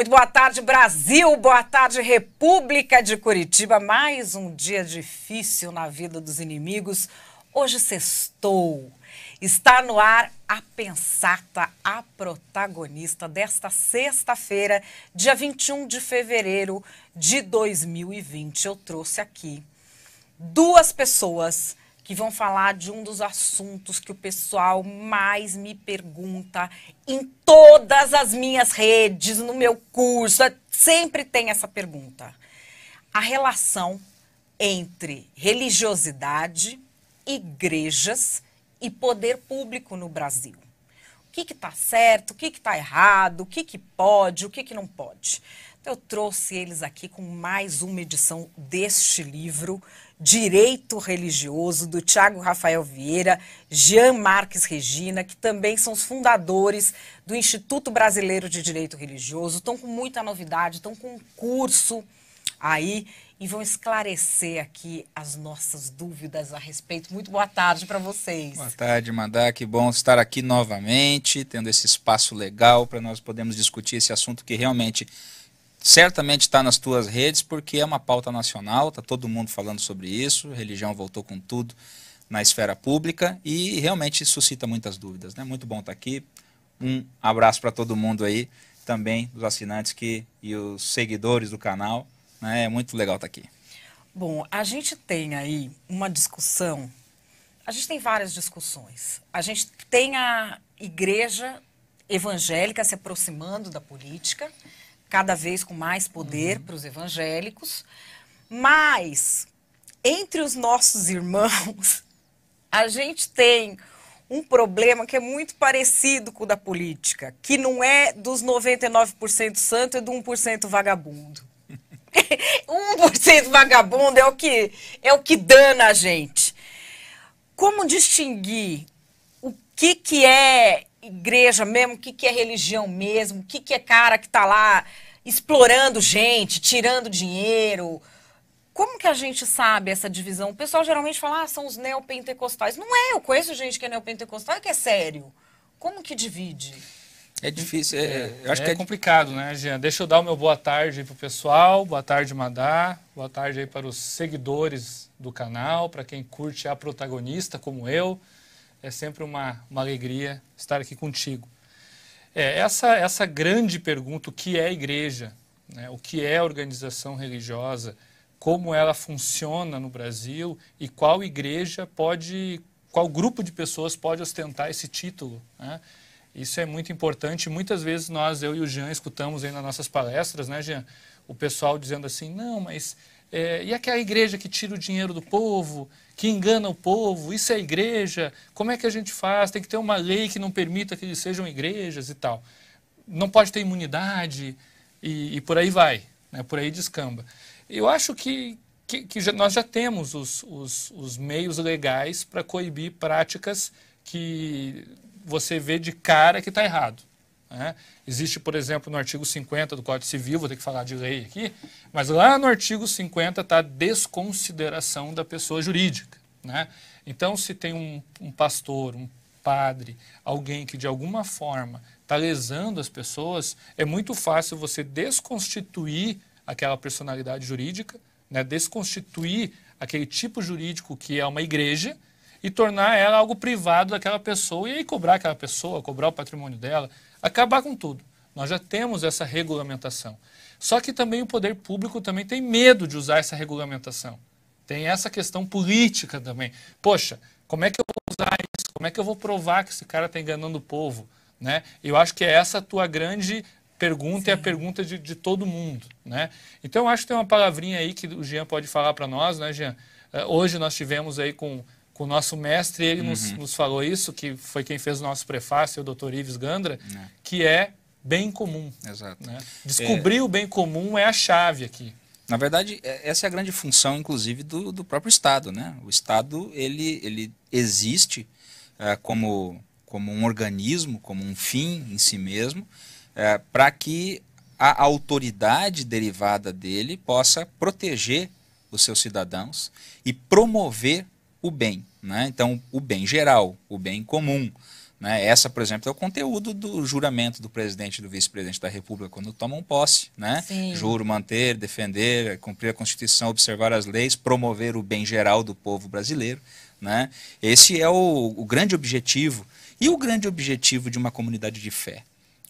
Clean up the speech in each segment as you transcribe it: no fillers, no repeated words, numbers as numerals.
Muito boa tarde, Brasil. Boa tarde, República de Curitiba. Mais um dia difícil na vida dos inimigos. Hoje sextou. Está no ar a Pensata, a protagonista desta sexta-feira, dia 21 de fevereiro de 2020. Eu trouxe aqui duas pessoas que vão falar de um dos assuntos que o pessoal mais me pergunta em todas as minhas redes, no meu curso, sempre tem essa pergunta. A relação entre religiosidade, igrejas e poder público no Brasil. O que está certo, o que está errado, o que pode, o que não pode. Então, eu trouxe eles aqui com mais uma edição deste livro, Direito Religioso, do Thiago Rafael Vieira, Jean Marques Regina, que também são os fundadores do Instituto Brasileiro de Direito Religioso. Estão com muita novidade, estão com um curso aí e vão esclarecer aqui as nossas dúvidas a respeito. Muito boa tarde para vocês. Boa tarde, Madá. Que bom estar aqui novamente, tendo esse espaço legal para nós podermos discutir esse assunto que realmente certamente está nas tuas redes, porque é uma pauta nacional, está todo mundo falando sobre isso, religião voltou com tudo na esfera pública e realmente suscita muitas dúvidas, né? Muito bom estar aqui. Um abraço para todo mundo aí, também os assinantes e os seguidores do canal. É muito legal estar aqui. Bom, a gente tem aí uma discussão, a gente tem várias discussões. A gente tem a igreja evangélica se aproximando da política, cada vez com mais poder para os evangélicos, mas entre os nossos irmãos, a gente tem um problema que é muito parecido com o da política, que não é dos 99% santo, é do 1% vagabundo. 1% vagabundo é o que dana a gente. Como distinguir o que é igreja mesmo, o que é religião mesmo, o que é cara que está lá explorando gente, tirando dinheiro? Como que a gente sabe essa divisão? O pessoal geralmente fala, são os neopentecostais. Não é, eu conheço gente que é neopentecostal e que é sério. Como que divide? É difícil, eu acho que é complicado, né, Jean? Deixa eu dar o meu boa tarde aí pro pessoal, boa tarde, Madá, boa tarde aí para os seguidores do canal, para quem curte a protagonista como eu. É sempre uma alegria estar aqui contigo. Essa grande pergunta, o que é a igreja, né? O que é a organização religiosa, como ela funciona no Brasil e qual igreja qual grupo de pessoas pode ostentar esse título, né? Isso é muito importante. Muitas vezes eu e o Jean escutamos aí nas nossas palestras, né, Jean? O pessoal dizendo assim, não, mas e aquela igreja que tira o dinheiro do povo, que engana o povo, isso é igreja? Como é que a gente faz? Tem que ter uma lei que não permita que eles sejam igrejas e tal. Não pode ter imunidade e por aí vai, né? Por aí descamba. Eu acho que nós já temos os meios legais para coibir práticas que você vê de cara que está errado, né? Existe, por exemplo, no artigo 50 do Código Civil, vou ter que falar de lei aqui, mas lá no artigo 50 está a desconsideração da pessoa jurídica, né? Então, se tem um pastor, um padre, alguém que de alguma forma está lesando as pessoas, é muito fácil você desconstituir aquela personalidade jurídica, né? Desconstituir aquele tipo jurídico que é uma igreja, e tornar ela algo privado daquela pessoa, e aí cobrar aquela pessoa, cobrar o patrimônio dela, acabar com tudo. Nós já temos essa regulamentação. Só que também o poder público também tem medo de usar essa regulamentação. Tem essa questão política também. Poxa, como é que eu vou usar isso? Como é que eu vou provar que esse cara está enganando o povo, né? Eu acho que é essa a tua grande pergunta. Sim. E a pergunta de todo mundo, né? Então eu acho que tem uma palavrinha aí que o Jean pode falar para nós, né, Jean? Hoje nós tivemos aí com o nosso mestre, ele nos falou isso, que foi quem fez o nosso prefácio, o Dr. Ives Gandra, que é bem comum. Exato. Né? Descobrir o bem comum é a chave aqui. Na verdade, essa é a grande função, inclusive, do próprio Estado, né? O Estado, ele existe como um organismo, como um fim em si mesmo, para que a autoridade derivada dele possa proteger os seus cidadãos e promover o bem, né? Então, o bem geral, o bem comum, Né? Essa, por exemplo, é o conteúdo do juramento do presidente e do vice-presidente da República quando tomam posse. Né? Juro manter, defender, cumprir a Constituição, observar as leis, promover o bem geral do povo brasileiro. Né? Esse é o grande objetivo. E o grande objetivo de uma comunidade de fé,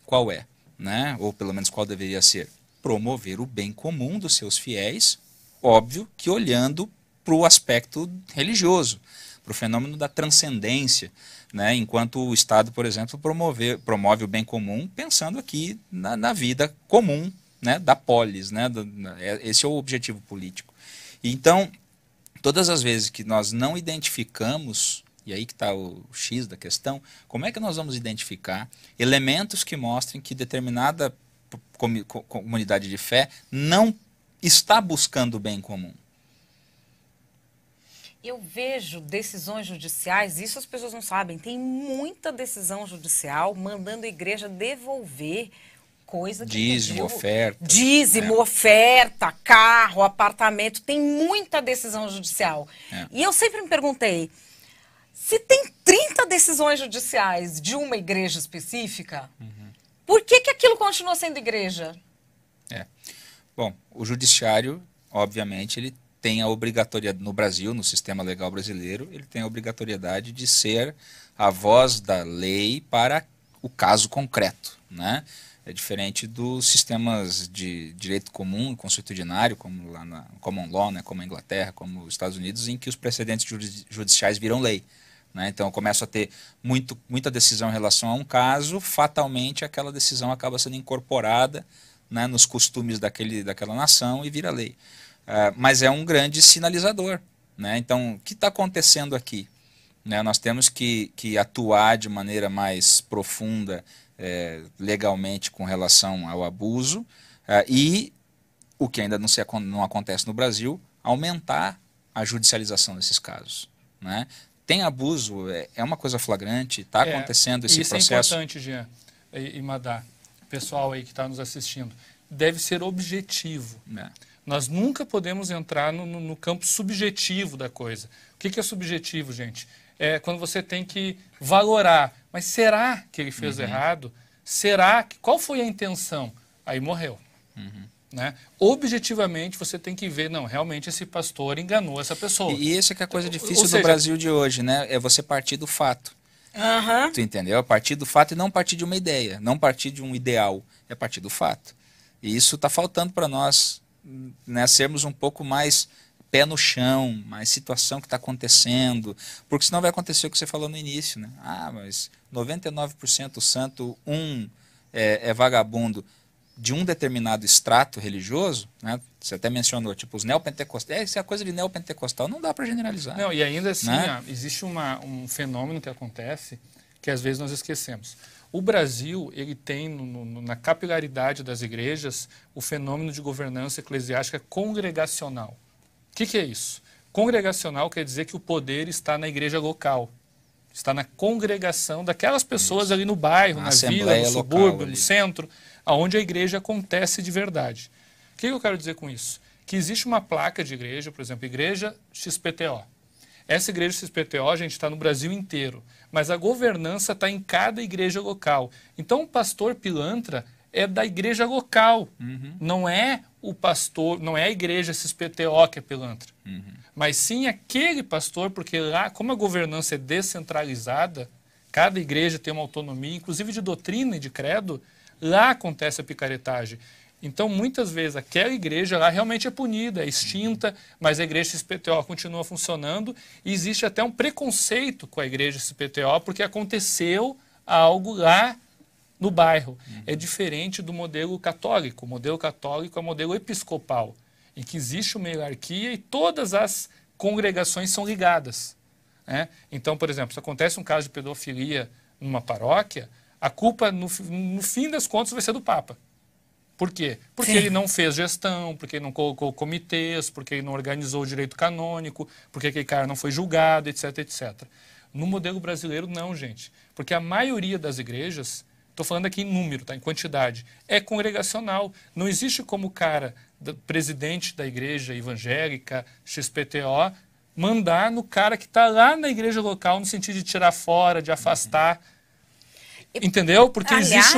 qual é? Né? Ou pelo menos qual deveria ser? Promover o bem comum dos seus fiéis, óbvio que olhando para o aspecto religioso, para o fenômeno da transcendência, né? Enquanto o Estado, por exemplo, promove o bem comum pensando aqui na vida comum, né? Da polis. Né? Esse é o objetivo político. Então, todas as vezes que nós não identificamos, e aí que está o X da questão, como é que nós vamos identificar elementos que mostrem que determinada comunidade de fé não está buscando o bem comum? Eu vejo decisões judiciais, isso as pessoas não sabem, tem muita decisão judicial mandando a igreja devolver coisa que dízimo, pediu. oferta. Dízimo, oferta, carro, apartamento, tem muita decisão judicial. E eu sempre me perguntei, se tem 30 decisões judiciais de uma igreja específica, por que aquilo continua sendo igreja? Bom, o judiciário, obviamente, ele tem a obrigatoriedade, no Brasil, no sistema legal brasileiro, ele tem a obrigatoriedade de ser a voz da lei para o caso concreto, né? É diferente dos sistemas de direito comum, consuetudinário, como lá na Common Law, né, como a Inglaterra, como os Estados Unidos, em que os precedentes judiciais viram lei. Né? Então, eu começo a ter muita decisão em relação a um caso, fatalmente aquela decisão acaba sendo incorporada, né, nos costumes daquela nação e vira lei. Mas é um grande sinalizador. Né? Então, o que está acontecendo aqui? Né? Nós temos que atuar de maneira mais profunda, legalmente, com relação ao abuso, e, o que ainda não acontece no Brasil, aumentar a judicialização desses casos. Né? Tem abuso, é uma coisa flagrante, está acontecendo esse processo. Isso é importante, Jean e Madá, pessoal aí que está nos assistindo. Deve ser objetivo. Nós nunca podemos entrar no campo subjetivo da coisa. O que é subjetivo, gente? É quando você tem que valorar. Mas será que ele fez errado? Qual foi a intenção? Aí morreu. Né? Objetivamente, você tem que ver, não, realmente esse pastor enganou essa pessoa. E essa que é a coisa difícil do Brasil de hoje, né? É você partir do fato. Tu entendeu? Partir do fato e não partir de uma ideia, não partir de um ideal, é partir do fato. E isso está faltando para nós, né, sermos um pouco mais pé no chão, mais situação que está acontecendo, porque senão vai acontecer o que você falou no início, né? Mas 99% santo, é vagabundo de um determinado extrato religioso, né? Você até mencionou, tipo os neopentecostais, isso é a coisa de neopentecostal, não dá para generalizar. Não, e ainda assim, né? Existe um fenômeno que acontece que às vezes nós esquecemos. O Brasil, ele tem na capilaridade das igrejas o fenômeno de governança eclesiástica congregacional. O que é isso? Congregacional quer dizer que o poder está na igreja local, está na congregação daquelas pessoas ali no bairro, na vila, no subúrbio, no centro, onde a igreja acontece de verdade. O que eu quero dizer com isso? Que existe uma placa de igreja, por exemplo, Igreja XPTO. Essa igreja XPTO, gente, está no Brasil inteiro, mas a governança está em cada igreja local. Então, o pastor pilantra é da igreja local, não é o pastor, não é a igreja XPTO que é pilantra, mas sim aquele pastor, porque lá, como a governança é descentralizada, cada igreja tem uma autonomia, inclusive de doutrina e de credo, lá acontece a picaretagem. Então, muitas vezes, aquela igreja lá realmente é punida, é extinta, mas a igreja XPTO continua funcionando e existe até um preconceito com a igreja XPTO porque aconteceu algo lá no bairro. É diferente do modelo católico. O modelo católico é o modelo episcopal, em que existe uma hierarquia e todas as congregações são ligadas. Né? Então, por exemplo, se acontece um caso de pedofilia numa paróquia, a culpa, no fim das contas, vai ser do Papa. Por quê? Porque ele não fez gestão, porque ele não colocou comitês, porque ele não organizou o direito canônico, porque aquele cara não foi julgado, etc, etc. No modelo brasileiro, não, gente. Porque a maioria das igrejas, estou falando aqui em número, tá, em quantidade, é congregacional. Não existe como o cara, presidente da igreja evangélica, XPTO, mandar no cara que está lá na igreja local, no sentido de tirar fora, de afastar. Entendeu? Porque Aliás, existe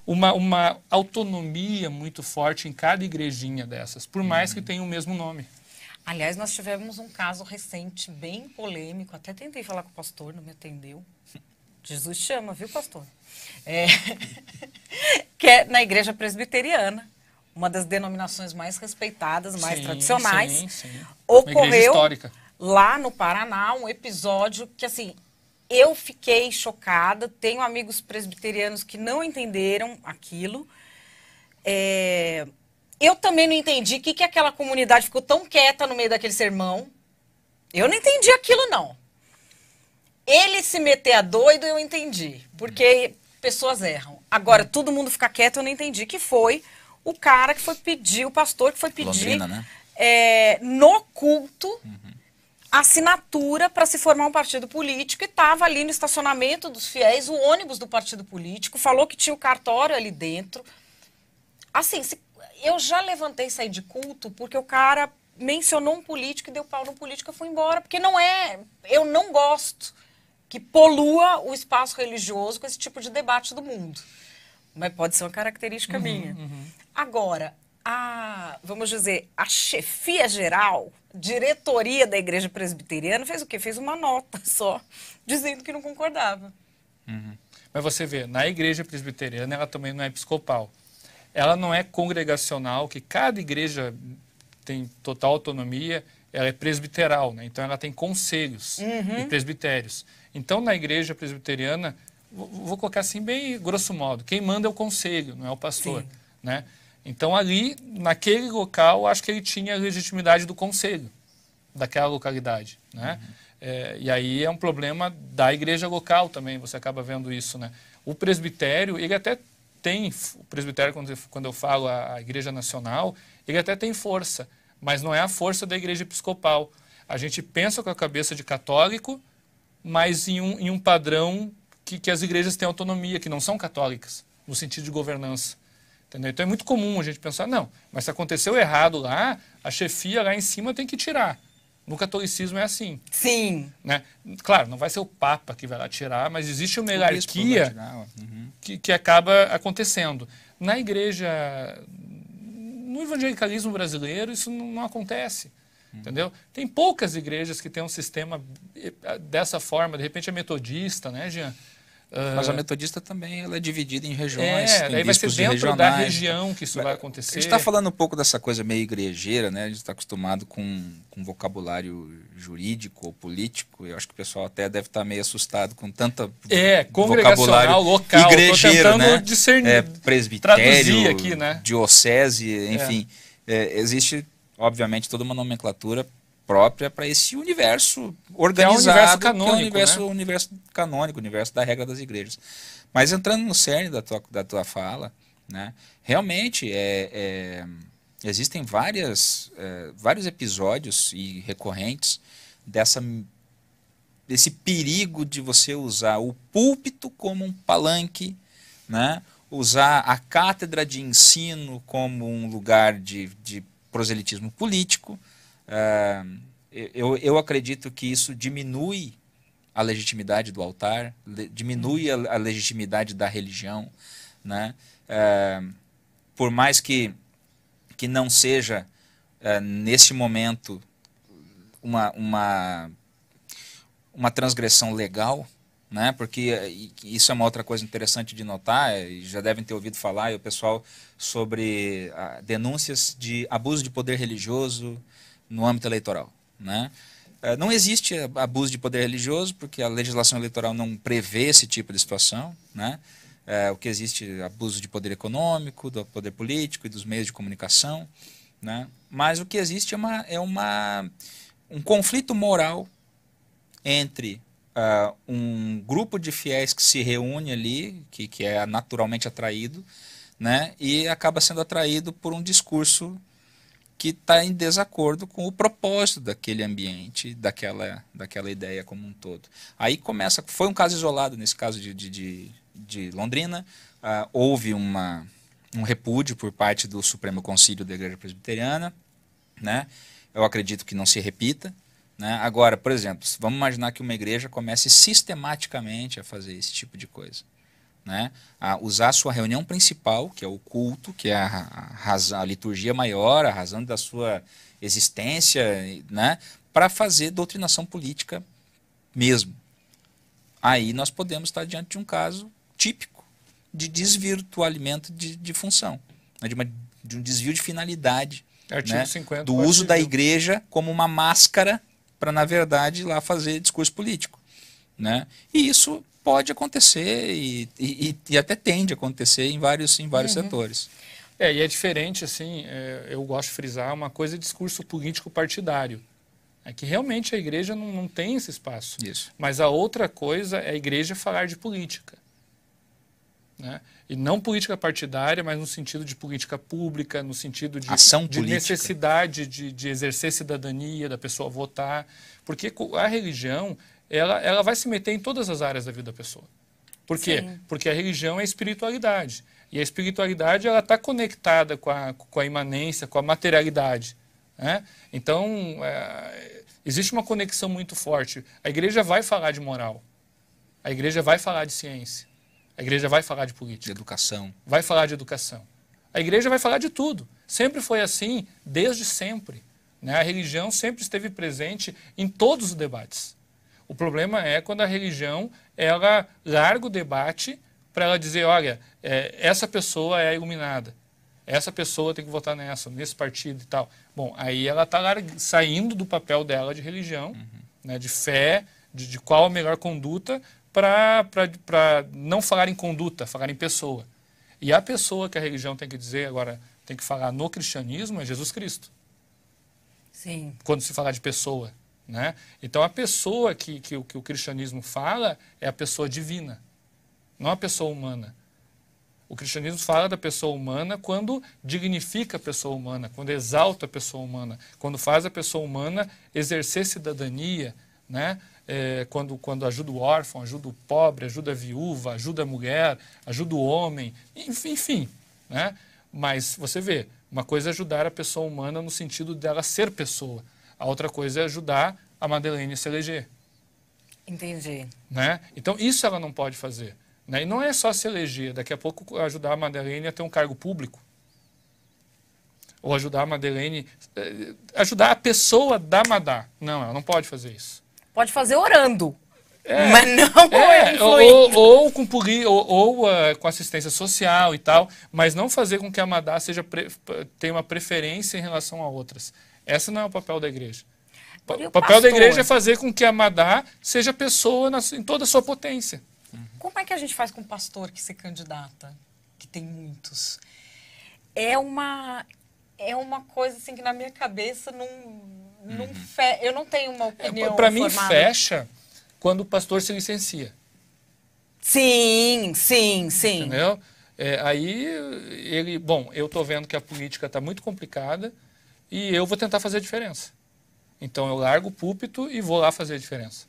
uma autonomia muito forte em cada igrejinha dessas, por mais que tenha o mesmo nome. aliás, nós tivemos um caso recente bem polêmico. Até tentei falar com o pastor, não me atendeu. Jesus chama, viu, pastor? Que é na igreja presbiteriana, uma das denominações mais respeitadas, mais tradicionais. Sim. Uma igreja Ocorreu histórica. lá no Paraná um episódio que, assim, eu fiquei chocada. Tenho amigos presbiterianos que não entenderam aquilo. Eu também não entendi o que aquela comunidade ficou tão quieta no meio daquele sermão. Eu não entendi aquilo, não. Ele se meter a doido, eu entendi. Porque pessoas erram. Agora, todo mundo ficar quieto, eu não entendi. Que foi o cara que foi pedir, o pastor que foi pedir Londrina, né? no culto assinatura para se formar um partido político, e estava ali no estacionamento dos fiéis o ônibus do partido político, falou que tinha o cartório ali dentro. Assim, eu já levantei e saí de culto porque o cara mencionou um político e deu pau no político e eu fui embora, porque eu não gosto que polua o espaço religioso com esse tipo de debate do mundo. Mas pode ser uma característica minha. Agora, vamos dizer, a chefia geral, diretoria da igreja presbiteriana, fez o quê? Fez uma nota só, dizendo que não concordava. Mas você vê, na igreja presbiteriana, ela também não é episcopal. Ela não é congregacional, que cada igreja tem total autonomia, ela é presbiteral, né? Então ela tem conselhos e presbitérios. Então na igreja presbiteriana, vou colocar assim bem grosso modo, quem manda é o conselho, não é o pastor, né? Então ali, naquele local, acho que ele tinha a legitimidade do conselho daquela localidade, né? E aí é um problema da igreja local também, você acaba vendo isso, né? O presbitério, ele até tem, o presbitério, quando eu falo a igreja nacional, ele até tem força, mas não é a força da igreja episcopal. A gente pensa com a cabeça de católico, mas em um padrão que as igrejas têm autonomia, que não são católicas, no sentido de governança. Entendeu? Então é muito comum a gente pensar, não, mas se aconteceu errado lá, a chefia lá em cima tem que tirar. No catolicismo é assim. Sim. Né? Claro, não vai ser o Papa que vai lá tirar, mas existe uma hierarquia que acaba acontecendo. Na igreja, no evangelicalismo brasileiro, isso não acontece. Entendeu? Tem poucas igrejas que têm um sistema dessa forma. De repente é metodista, né, Jean? Mas a metodista também ela é dividida em regiões. Tem Daí vai ser dentro da região que isso vai acontecer. A gente está falando um pouco dessa coisa meio igrejeira, né? A gente está acostumado com vocabulário jurídico ou político. Eu acho que o pessoal até deve estar meio assustado com tanta congregacional, local. igrejeiro, né? Discernir, presbitério, aqui, né? diocese, enfim. Existe, obviamente, toda uma nomenclatura própria para esse universo organizado, que é o universo canônico, o universo da regra das igrejas. Mas entrando no cerne da tua fala, né, realmente existem vários episódios e recorrentes desse perigo de você usar o púlpito como um palanque, né, usar a cátedra de ensino como um lugar de proselitismo político. Eu acredito que isso diminui a legitimidade do altar, diminui a legitimidade da religião, né? Por mais que não seja, nesse momento, uma transgressão legal, né? Porque isso é uma outra coisa interessante de notar, e já devem ter ouvido falar, e o pessoal, sobre denúncias de abuso de poder religioso no âmbito eleitoral, né? Não existe abuso de poder religioso, porque a legislação eleitoral não prevê esse tipo de situação, né? O que existe é abuso de poder econômico, do poder político e dos meios de comunicação, né? Mas o que existe é um conflito moral entre um grupo de fiéis que se reúne ali, que é naturalmente atraído, né? E acaba sendo atraído por um discurso que está em desacordo com o propósito daquele ambiente, daquela ideia como um todo. Aí começa, foi um caso isolado, nesse caso de Londrina, houve um repúdio por parte do Supremo Concílio da Igreja Presbiteriana, né? Eu acredito que não se repita, né? Agora, por exemplo, vamos imaginar que uma igreja comece sistematicamente a fazer esse tipo de coisa, né, a usar a sua reunião principal, que é o culto, que é a liturgia maior, a razão da sua existência, né, para fazer doutrinação política mesmo. Aí nós podemos estar diante de um caso típico de desvirtuamento de função, né, de um desvio de finalidade, Artigo né, 50 do uso da igreja como uma máscara para, na verdade, ir lá fazer discurso político, né? E isso pode acontecer e até tende a acontecer em vários setores. E é diferente, assim, eu gosto de frisar, uma coisa é discurso político partidário. É que realmente a igreja não tem esse espaço. Isso. Mas a outra coisa é a igreja falar de política. Né? E não política partidária, mas no sentido de política pública, no sentido de necessidade de exercer cidadania, da pessoa votar. Porque a religião, ela vai se meter em todas as áreas da vida da pessoa. Por quê? Sim. Porque a religião é a espiritualidade. E a espiritualidade está conectada com a imanência, com a materialidade. Né? Então, existe uma conexão muito forte. A igreja vai falar de moral. A igreja vai falar de ciência. A igreja vai falar de política. De educação. Vai falar de educação. A igreja vai falar de tudo. Sempre foi assim, desde sempre. Né? A religião sempre esteve presente em todos os debates. O problema é quando a religião ela larga o debate para ela dizer, olha, essa pessoa é iluminada. Essa pessoa tem que votar nesse partido e tal. Bom, aí ela está saindo do papel dela de religião, né, de fé, de qual a melhor conduta, para não falar em conduta, falar em pessoa. E a pessoa que a religião tem que dizer, agora tem que falar no cristianismo, é Jesus Cristo. Sim. Quando se falar de pessoa. Né? Então a pessoa que o cristianismo fala é a pessoa divina, não a pessoa humana. O cristianismo fala da pessoa humana quando dignifica a pessoa humana, quando exalta a pessoa humana, quando faz a pessoa humana exercer cidadania, né? Quando ajuda o órfão, ajuda o pobre, ajuda a viúva, ajuda a mulher, ajuda o homem, enfim. Né? Mas você vê, uma coisa é ajudar a pessoa humana no sentido dela ser pessoa, a outra coisa é ajudar a Madeleine a se eleger. Entendi. Né? Então isso ela não pode fazer. Né? E não é só se eleger, daqui a pouco ajudar a Madeleine a ter um cargo público. Ou ajudar a Madeleine, ajudar a pessoa da Madá. Não, ela não pode fazer isso. Pode fazer orando, mas não ou com assistência social e tal, mas não fazer com que a Madá tenha uma preferência em relação a outras. Esse não é o papel da igreja. O papel da igreja é fazer com que a Madá seja pessoa em toda a sua potência. Como é que a gente faz com um pastor que se candidata, que tem muitos? É uma coisa assim que na minha cabeça eu não tenho uma opinião Para mim formada. fecha quando o pastor se licencia. Sim. Entendeu? Aí eu estou vendo que a política está muito complicada e eu vou tentar fazer a diferença. Então eu largo o púlpito e vou lá fazer a diferença.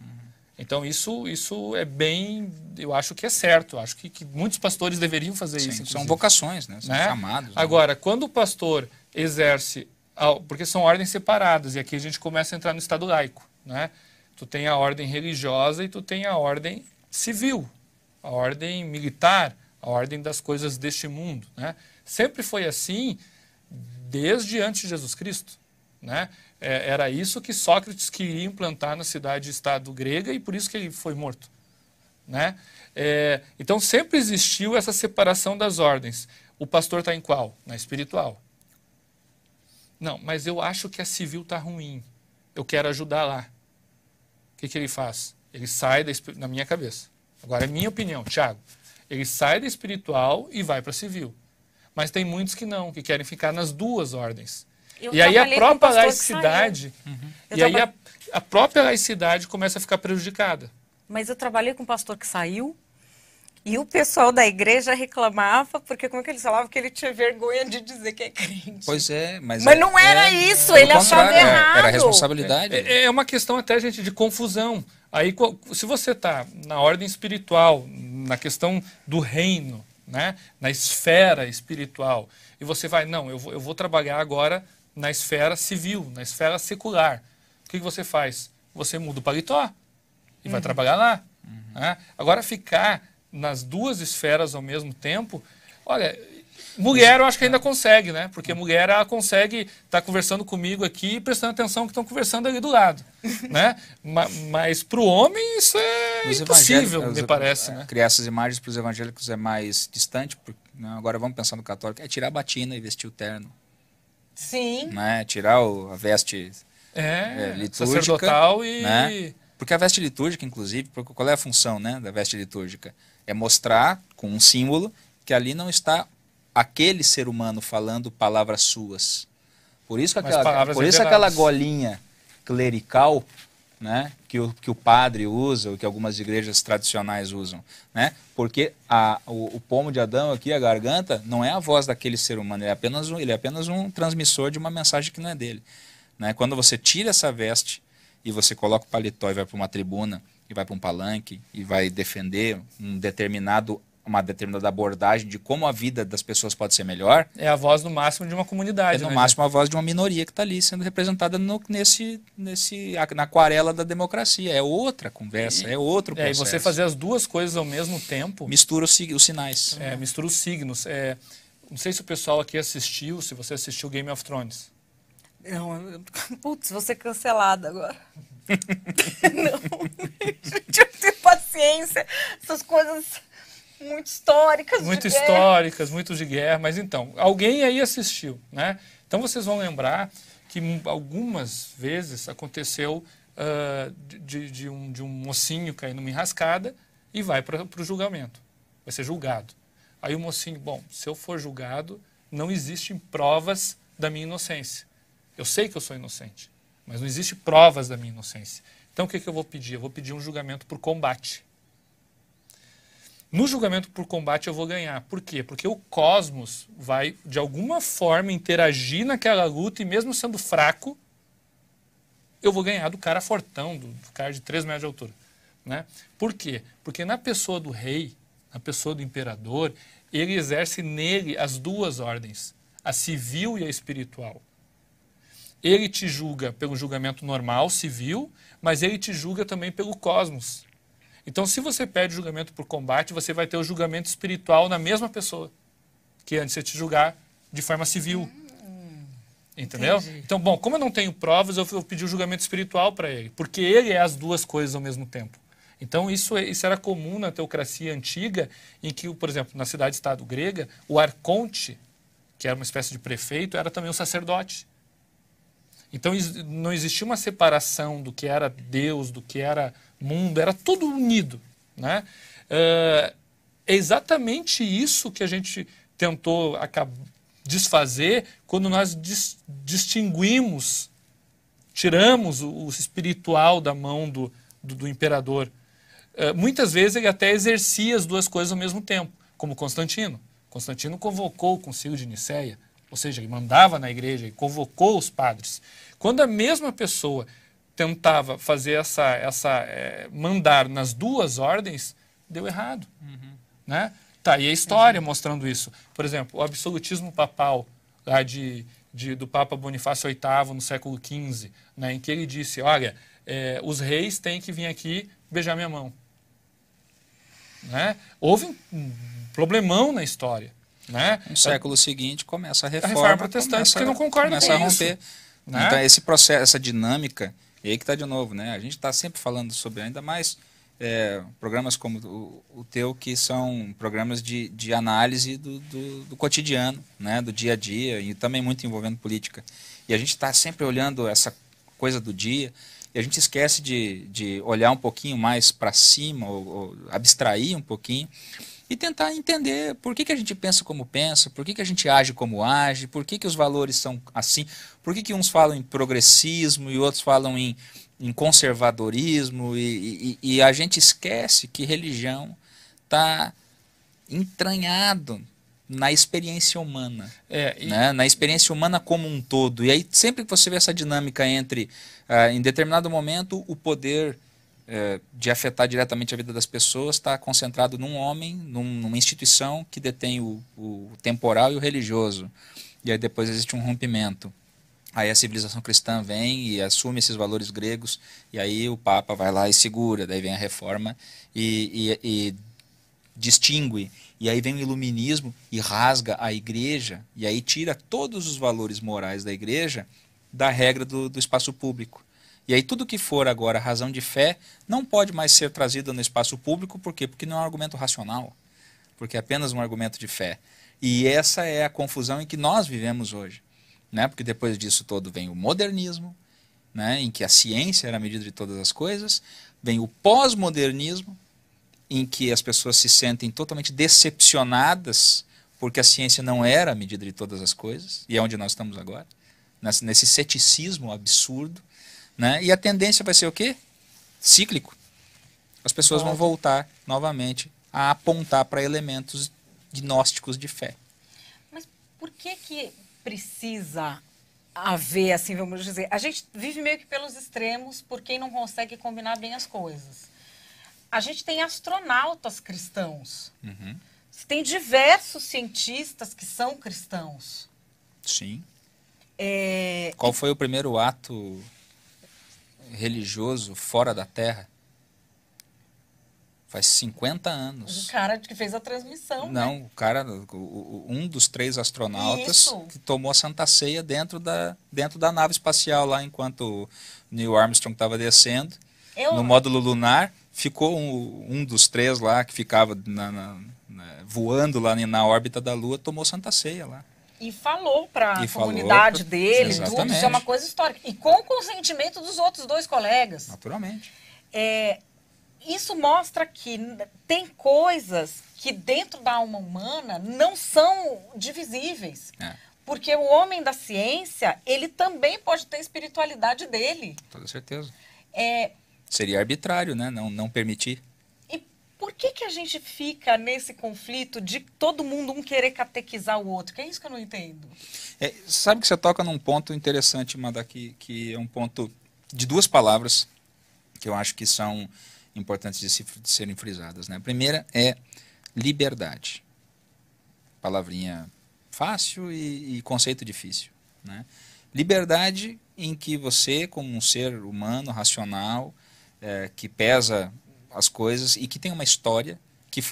Então isso é bem, eu acho que é certo, eu acho que muitos pastores deveriam fazer isso. Inclusive. São vocações, né? São chamados. Né? Agora, quando o pastor exerce, porque são ordens separadas, e aqui a gente começa a entrar no estado laico, né? Tu tem a ordem religiosa e tu tem a ordem civil, a ordem militar, a ordem das coisas deste mundo, né? Sempre foi assim desde antes de Jesus Cristo, né? Era isso que Sócrates queria implantar na cidade-estado grega e por isso que ele foi morto. Né? Então sempre existiu essa separação das ordens. O pastor está em qual? Na espiritual. Não, mas eu acho que a civil está ruim. Eu quero ajudar lá. O que ele faz? Ele sai na minha cabeça. Agora é minha opinião, Thiago. Ele sai da espiritual e vai para a civil. Mas tem muitos que não, que querem ficar nas duas ordens. E aí a própria laicidade, a própria laicidade começa a ficar prejudicada. Mas eu trabalhei com um pastor que saiu e o pessoal da igreja reclamava, porque como é que eles falavam? Que ele tinha vergonha de dizer que é crente. Pois é, mas não era isso, ele achava errado. Era responsabilidade. É uma questão até, gente, de confusão. Aí, se você está na ordem espiritual, na questão do reino, né, na esfera espiritual, e você vai, não, eu vou trabalhar agora na esfera civil, na esfera secular. O que você faz? Você muda o paletó e vai trabalhar lá. Né? Agora, ficar nas duas esferas ao mesmo tempo, olha, mulher eu acho que ainda consegue, né? Porque mulher ela consegue estar conversando comigo aqui e prestando atenção que estão conversando ali do lado, né? Mas para o homem isso é impossível, me parece, né? Criar essas imagens para os evangélicos é mais distante, porque, né, agora vamos pensar no católico, é tirar a batina e vestir o terno. Sim. Né? Tirar a veste litúrgica. Sacerdotal e... Né? Porque a veste litúrgica, inclusive, qual é a função, né, da veste litúrgica? É mostrar com um símbolo que ali não está aquele ser humano falando palavras suas. Por isso que aquela golinha clerical, né, que o padre usa, ou que algumas igrejas tradicionais usam, né? Porque o pomo de Adão aqui, a garganta, não é a voz daquele ser humano, ele é apenas um transmissor de uma mensagem que não é dele. Né? Quando você tira essa veste e você coloca o paletó e vai para uma tribuna, e vai para um palanque, e vai defender uma determinada abordagem de como a vida das pessoas pode ser melhor. É a voz no máximo de uma comunidade. É no máximo a voz de uma minoria que está ali sendo representada na aquarela da democracia. É outra conversa, é outro processo. E você fazer as duas coisas ao mesmo tempo... Mistura os sinais. Mistura os signos. Não sei se o pessoal aqui assistiu, se você assistiu Game of Thrones. Não, putz, vou ser cancelada agora. Não, gente, eu tenho paciência. Essas coisas muito históricas. Muito históricas, muito de guerra. Mas então, alguém aí assistiu, né? Então vocês vão lembrar que algumas vezes aconteceu de um mocinho cair numa enrascada e vai para o julgamento. Vai ser julgado. Aí o mocinho, bom, se eu for julgado, não existem provas da minha inocência. Eu sei que eu sou inocente, mas não existem provas da minha inocência. Então o que eu vou pedir? Eu vou pedir um julgamento por combate. No julgamento por combate eu vou ganhar. Por quê? Porque o cosmos vai, de alguma forma, interagir naquela luta e mesmo sendo fraco, eu vou ganhar do cara fortão, do cara de 3 metros de altura. Né? Por quê? Porque na pessoa do rei, na pessoa do imperador, ele exerce nele as duas ordens, a civil e a espiritual. Ele te julga pelo julgamento normal, civil, mas ele te julga também pelo cosmos. Então, se você pede julgamento por combate, você vai ter o julgamento espiritual na mesma pessoa, que antes de te julgar de forma civil. Entendeu? Entendi. Então, bom, como eu não tenho provas, eu pedi o julgamento espiritual para ele, porque ele é as duas coisas ao mesmo tempo. Então, isso era comum na teocracia antiga, em que, por exemplo, na cidade-estado grega, o arconte, que era uma espécie de prefeito, era também um sacerdote. Então, não existia uma separação do que era Deus, do que era mundo, era tudo unido. Né? É exatamente isso que a gente tentou desfazer quando nós distinguimos, tiramos o espiritual da mão do imperador. Muitas vezes ele até exercia as duas coisas ao mesmo tempo, como Constantino. Constantino convocou o Concílio de Nicéia, ou seja, ele mandava na igreja, ele convocou os padres. Quando a mesma pessoa tentava fazer mandar nas duas ordens, deu errado. Né? Tá, e a história mostrando isso. Por exemplo, o absolutismo papal lá do Papa Bonifácio VIII no século XV, né, em que ele disse, olha, os reis têm que vir aqui beijar minha mão. Né? Houve um problemão na história. Né? No século seguinte começa a reforma. A reforma protestante que não concorda com isso. Começa a romper. Né? Então esse processo, essa dinâmica, e aí que está de novo, né? A gente está sempre falando sobre, ainda mais programas como o teu, que são programas de análise do cotidiano, né? Do dia a dia, e também muito envolvendo política. E a gente está sempre olhando essa coisa do dia, e a gente esquece de olhar um pouquinho mais para cima, ou abstrair um pouquinho, e tentar entender por que a gente pensa como pensa, por que a gente age como age, por que os valores são assim, por que uns falam em progressismo e outros falam em conservadorismo, e a gente esquece que religião está entranhado na experiência humana, né? Na experiência humana como um todo. E aí sempre que você vê essa dinâmica entre, em determinado momento, o poder de afetar diretamente a vida das pessoas está concentrado num homem, numa instituição que detém o temporal e o religioso. E aí depois existe um rompimento. Aí a civilização cristã vem e assume esses valores gregos, e aí o Papa vai lá e segura, daí vem a reforma e distingue. E aí vem o iluminismo e rasga a igreja, e aí tira todos os valores morais da igreja da regra do espaço público. E aí tudo que for agora razão de fé não pode mais ser trazido no espaço público, por quê? Porque não é um argumento racional, porque é apenas um argumento de fé. E essa é a confusão em que nós vivemos hoje, né? Porque depois disso todo vem o modernismo, né? Em que a ciência era a medida de todas as coisas, vem o pós-modernismo, em que as pessoas se sentem totalmente decepcionadas porque a ciência não era a medida de todas as coisas, e é onde nós estamos agora, nesse ceticismo absurdo, né? E a tendência vai ser o quê? Cíclico. As pessoas vão voltar novamente a apontar para elementos gnósticos de fé. Mas por que precisa haver, assim, vamos dizer, a gente vive meio que pelos extremos por quem não consegue combinar bem as coisas. A gente tem astronautas cristãos. Uhum. Tem diversos cientistas que são cristãos. Sim. Qual foi o primeiro ato religioso fora da Terra? Faz 50 anos. O cara que fez a transmissão, Não, né? o cara, um dos 3 astronautas que tomou a Santa Ceia dentro da nave espacial lá, enquanto o Neil Armstrong estava descendo. No módulo lunar, ficou um dos 3 lá que ficava voando lá na órbita da Lua, tomou Santa Ceia lá. E falou para a comunidade dele, tudo, isso é uma coisa histórica. E com o consentimento dos outros 2 colegas. Naturalmente. Isso mostra que tem coisas que dentro da alma humana não são divisíveis. Porque o homem da ciência, ele também pode ter a espiritualidade dele. Toda certeza. Seria arbitrário, né? Não permitir. E por que a gente fica nesse conflito de todo mundo um querer catequizar o outro? Que é isso que eu não entendo. Sabe que você toca num ponto interessante, Madá, que é um ponto de 2 palavras que eu acho que são importantes de serem frisadas, né? A primeira é liberdade. Palavrinha fácil e conceito difícil, né? Liberdade em que você, como um ser humano, racional, que pesa as coisas e que tem uma história, que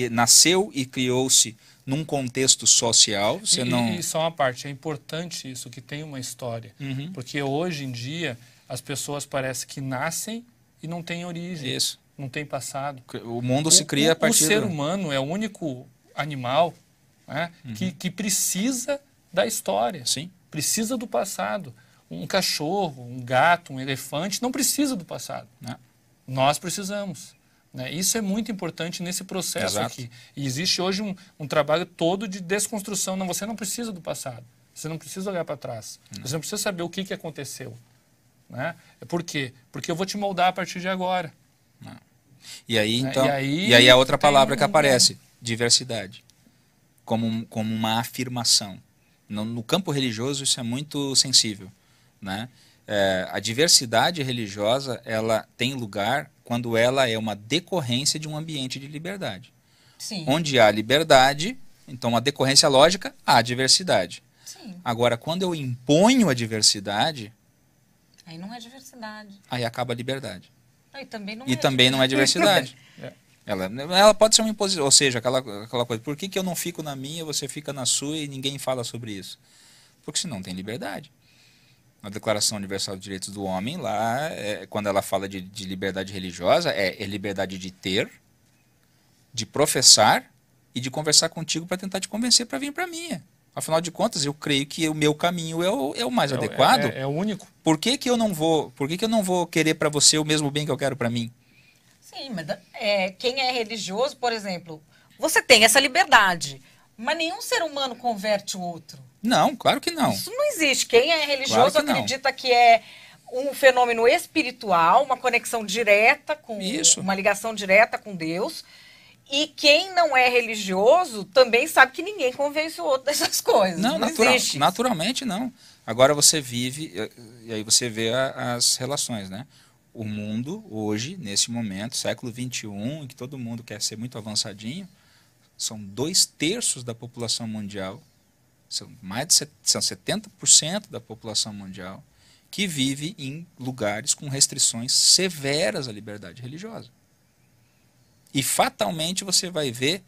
nasceu e criou-se num contexto social. Você E só uma parte, é importante isso, que tem uma história. Uhum. Porque hoje em dia as pessoas parecem que nascem e não têm origem. Isso. Não tem passado. O mundo se cria a partir O ser humano é o único animal, né, que precisa da história. Sim. Precisa do passado. Um cachorro, um gato, um elefante não precisa do passado. Né? Nós precisamos. Né? Isso é muito importante nesse processo. Exato. Aqui. E existe hoje um trabalho todo de desconstrução. Não, você não precisa do passado. Você não precisa olhar para trás. Você não precisa saber o que aconteceu. Né? Por quê? Porque eu vou te moldar a partir de agora. E aí, então, e aí a outra palavra que aparece, diversidade, como uma afirmação. No campo religioso isso é muito sensível, né? A diversidade religiosa, ela tem lugar quando ela é uma decorrência de um ambiente de liberdade. Sim. Onde há liberdade, então uma decorrência lógica, há diversidade. Sim. Agora, quando eu imponho a diversidade, aí não é diversidade. aí acaba a liberdade. E também não é diversidade. Ela pode ser uma imposição, ou seja, aquela coisa, por que eu não fico na minha, você fica na sua e ninguém fala sobre isso? Porque senão tem liberdade. Na Declaração Universal dos Direitos do Homem, lá, quando ela fala de liberdade religiosa, é liberdade de ter, de professar e de conversar contigo para tentar te convencer para vir para a minha. Afinal de contas, eu creio que o meu caminho é o mais adequado. É o único. Por que eu não vou querer para você o mesmo bem que eu quero para mim? Sim, mas quem é religioso, por exemplo, você tem essa liberdade, mas nenhum ser humano converte o outro. Não, claro que não. Isso não existe. Quem é religioso Claro que acredita que é um fenômeno espiritual, uma conexão direta com Isso. uma ligação direta com Deus. E quem não é religioso também sabe que ninguém convence o outro dessas coisas. Não existe. Naturalmente não. Agora você vive, e aí você vê as relações, né? O mundo hoje, nesse momento, século XXI, em que todo mundo quer ser muito avançadinho, são 2/3 da população mundial, são 70% da população mundial, que vive em lugares com restrições severas à liberdade religiosa. E fatalmente você vai ver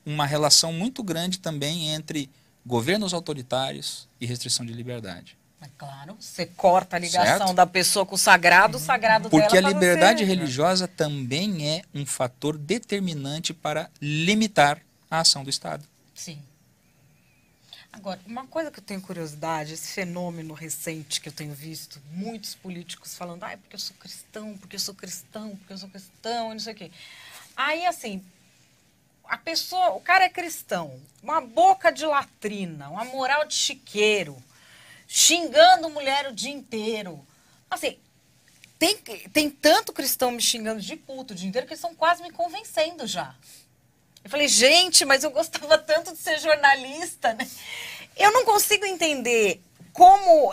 uma relação muito grande também entre governos autoritários e restrição de liberdade. É claro, você corta a ligação Certo? da pessoa com o sagrado Porque a dela liberdade você... religiosa também é um fator determinante para limitar a ação do Estado. Sim. Agora, uma coisa que eu tenho curiosidade, esse fenômeno recente que eu tenho visto, muitos políticos falando, ah, porque eu sou cristão, porque eu sou cristão, porque eu sou cristão, e não sei o quê. Aí, assim, a pessoa, o cara é cristão, uma boca de latrina, uma moral de chiqueiro, xingando mulher o dia inteiro. Assim, tem tanto cristão me xingando de puto o dia inteiro que eles estão quase me convencendo já. Eu falei, gente, mas eu gostava tanto de ser jornalista, né? Eu não consigo entender como...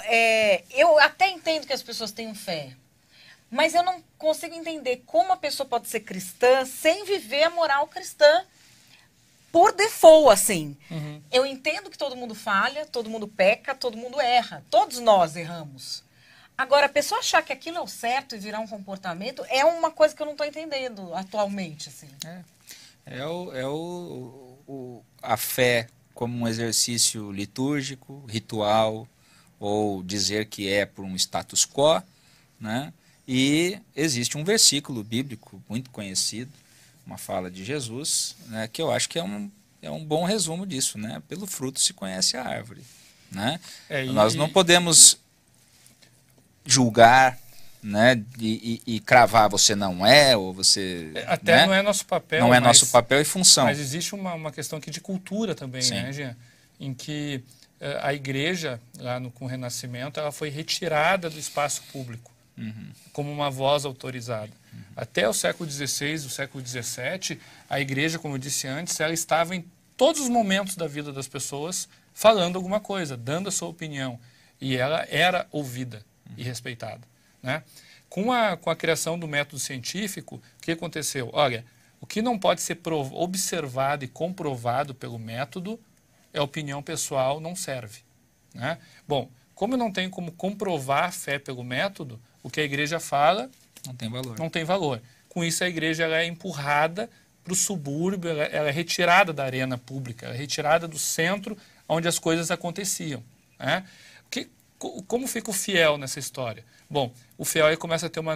eu até entendo que as pessoas tenham fé, mas eu não consigo entender como a pessoa pode ser cristã sem viver a moral cristã por default, assim. Uhum. Eu entendo que todo mundo falha, todo mundo peca, todo mundo erra. Todos nós erramos. Agora, a pessoa achar que aquilo é o certo e virar um comportamento é uma coisa que eu não estou entendendo atualmente, assim. A fé como um exercício litúrgico, ritual, ou dizer que é por um status quo, né? E existe um versículo bíblico muito conhecido, uma fala de Jesus, né, que eu acho que é um bom resumo disso, né? Pelo fruto se conhece a árvore, né? Nós não podemos julgar, né, e cravar você não é, ou você... Até né? não é nosso papel. Não é nosso papel e função. Mas existe uma questão aqui de cultura também, Sim. né, Jean? Em que a igreja, lá com o Renascimento, ela foi retirada do espaço público, como uma voz autorizada. Até o século XVI, o século XVII, a igreja, como eu disse antes, ela estava em todos os momentos da vida das pessoas falando alguma coisa, dando a sua opinião. E ela era ouvida e respeitada, né? Com a criação do método científico, o que aconteceu? Olha, o que não pode ser observado e comprovado pelo método, a opinião pessoal não serve, né? Bom, como eu não tenho como comprovar a fé pelo método, o que a igreja fala não tem valor. Não tem valor. Com isso, a igreja ela é empurrada para o subúrbio, ela é retirada da arena pública, ela é retirada do centro onde as coisas aconteciam, né? Como fica o fiel nessa história? Bom, o fiel aí começa a ter uma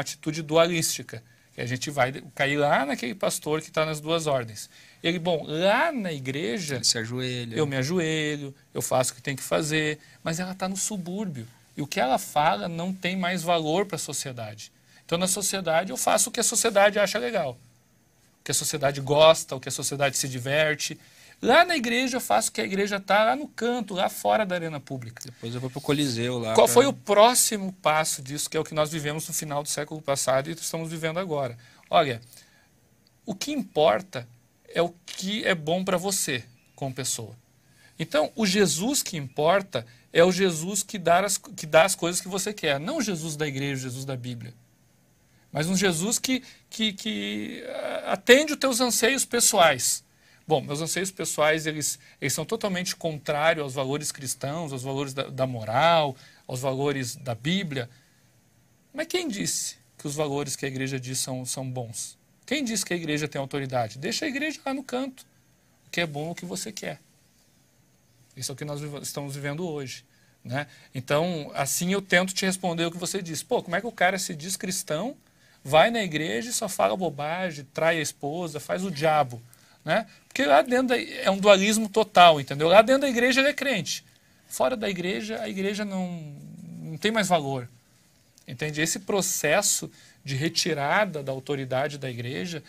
atitude dualística, que a gente vai cair lá naquele pastor que está nas duas ordens. Ele, bom, lá na igreja, ele se ajoelha. Eu me ajoelho, eu faço o que tem que fazer, mas ela está no subúrbio. E o que ela fala não tem mais valor para a sociedade. Então, na sociedade, eu faço o que a sociedade acha legal. O que a sociedade gosta, o que a sociedade se diverte. Lá na igreja, eu faço o que a igreja está lá no canto, lá fora da arena pública. Depois eu vou para o Coliseu lá. Qual foi o próximo passo disso, que é o que nós vivemos no final do século passado e estamos vivendo agora? Olha, o que importa é o que é bom para você, como pessoa. Então, o Jesus que importa é o Jesus que dá as coisas que você quer. Não o Jesus da igreja, o Jesus da Bíblia. Mas um Jesus que atende os teus anseios pessoais. Bom, meus anseios pessoais, eles são totalmente contrários aos valores cristãos, aos valores da moral, aos valores da Bíblia. Mas quem disse que os valores que a igreja diz são bons? Quem disse que a igreja tem autoridade? Deixa a igreja lá no canto. O que é bom é o que você quer. Isso é o que nós estamos vivendo hoje, né? Então, assim eu tento te responder o que você disse. Pô, como é que o cara se diz cristão, vai na igreja e só fala bobagem, trai a esposa, faz o diabo, né? Porque lá dentro é um dualismo total, entendeu? Lá dentro da igreja ele é crente. Fora da igreja, a igreja não tem mais valor. Entende? Esse processo de retirada da autoridade da igreja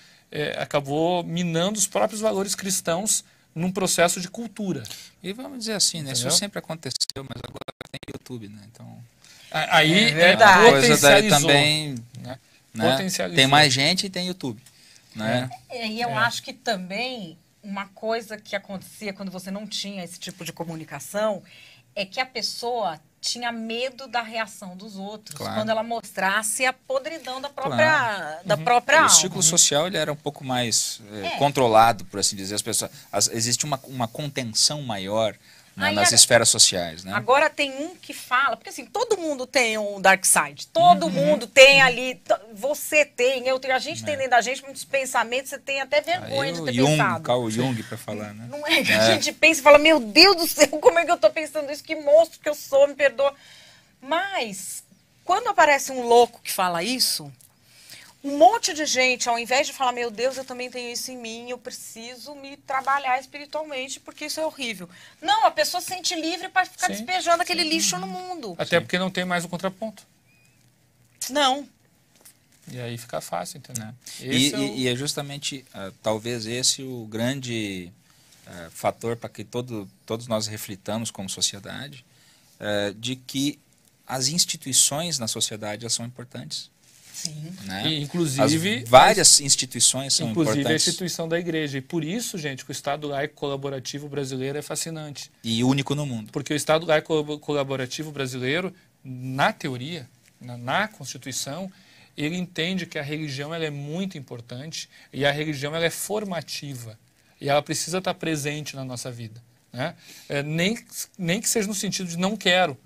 acabou minando os próprios valores cristãos num processo de cultura. E vamos dizer assim, né? Entendeu? Isso sempre aconteceu, mas agora tem YouTube, né? Então, aí verdade. Coisa daí também, né? né? Potencializou. Tem mais gente e tem YouTube, né? E eu acho que também uma coisa que acontecia quando você não tinha esse tipo de comunicação é que a pessoa tinha medo da reação dos outros, Claro. quando ela mostrasse a podridão da própria, Claro. própria O alma. ciclo social ele era um pouco mais controlado, por assim dizer. As pessoas, existe uma contenção maior, né, nas esferas sociais, né? Agora tem um que fala, porque assim, todo mundo tem um dark side, todo mundo tem ali, você tem, eu tenho, a gente tem dentro da gente muitos pensamentos, você tem até vergonha de ter pensado. Carl Jung para falar, né? Não é que a gente pensa e fala, meu Deus do céu, como é que eu tô pensando isso? Que monstro que eu sou, me perdoa. Mas, quando aparece um louco que fala isso, um monte de gente, ao invés de falar, meu Deus, eu também tenho isso em mim, eu preciso me trabalhar espiritualmente, porque isso é horrível. Não, a pessoa se sente livre para ficar despejando aquele lixo no mundo. Até porque não tem mais o contraponto. Não. E aí fica fácil, entendeu? E é justamente, talvez esse o grande fator para que todos nós reflitamos como sociedade, de que as instituições na sociedade elas são importantes. Sim. Né? E, inclusive... várias instituições são importantes. Inclusive a instituição da igreja. E por isso, gente, que o Estado laico colaborativo brasileiro é fascinante. E único no mundo. Porque o Estado laico colaborativo brasileiro, na teoria, na Constituição, ele entende que a religião ela é muito importante e a religião ela é formativa. E ela precisa estar presente na nossa vida. Né? Nem que seja no sentido de não quero.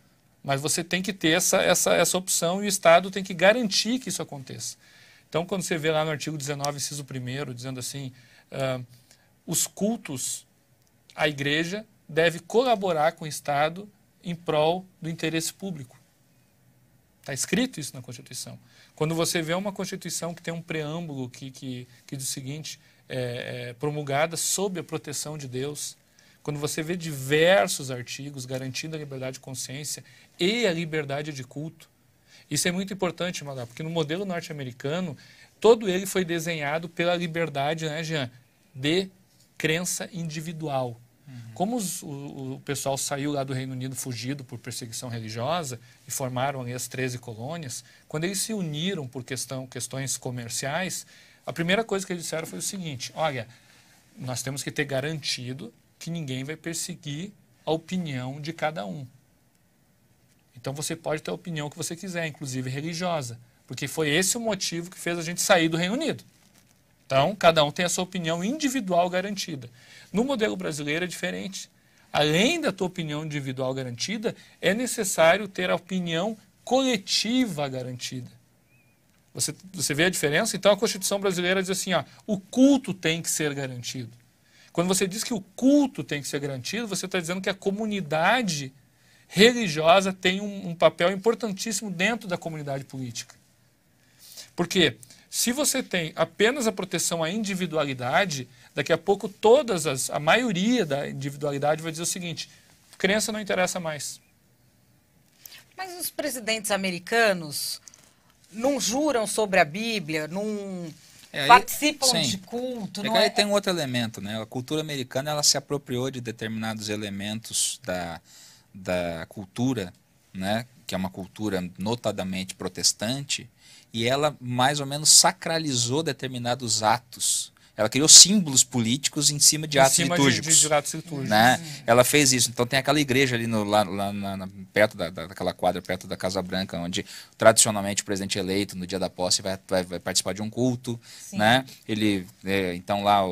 Mas você tem que ter essa opção e o Estado tem que garantir que isso aconteça. Então, quando você vê lá no artigo 19, inciso 1º, dizendo assim, os cultos, a igreja deve colaborar com o Estado em prol do interesse público. Está escrito isso na Constituição. Quando você vê uma Constituição que tem um preâmbulo que diz o seguinte, promulgada sob a proteção de Deus, quando você vê diversos artigos garantindo a liberdade de consciência e a liberdade de culto, isso é muito importante, Magá, porque no modelo norte-americano, todo ele foi desenhado pela liberdade, né, Jean, de crença individual. Como o pessoal saiu lá do Reino Unido fugido por perseguição religiosa e formaram ali as 13 colônias, quando eles se uniram por questões comerciais, a primeira coisa que eles disseram foi o seguinte, olha, nós temos que ter garantido que ninguém vai perseguir a opinião de cada um. Então você pode ter a opinião que você quiser, inclusive religiosa, porque foi esse o motivo que fez a gente sair do Reino Unido. Então, cada um tem a sua opinião individual garantida. No modelo brasileiro é diferente. Além da tua opinião individual garantida, é necessário ter a opinião coletiva garantida. Você vê a diferença? Então a Constituição brasileira diz assim, ó, o culto tem que ser garantido. Quando você diz que o culto tem que ser garantido, você está dizendo que a comunidade religiosa tem um papel importantíssimo dentro da comunidade política. Porque se você tem apenas a proteção à individualidade, daqui a pouco a maioria da individualidade vai dizer o seguinte, crença não interessa mais. Mas os presidentes americanos não juram sobre a Bíblia, não... participam de culto, não é? Aí tem um outro elemento, né? A cultura americana ela se apropriou de determinados elementos da cultura, né? Que é uma cultura notadamente protestante, e ela mais ou menos sacralizou determinados atos. Ela criou símbolos políticos em cima de atos litúrgicos. De atos litúrgicos. Né? Ela fez isso. Então tem aquela igreja ali perto daquela quadra, perto da Casa Branca, onde tradicionalmente o presidente eleito, no dia da posse, vai participar de um culto. Né? Então lá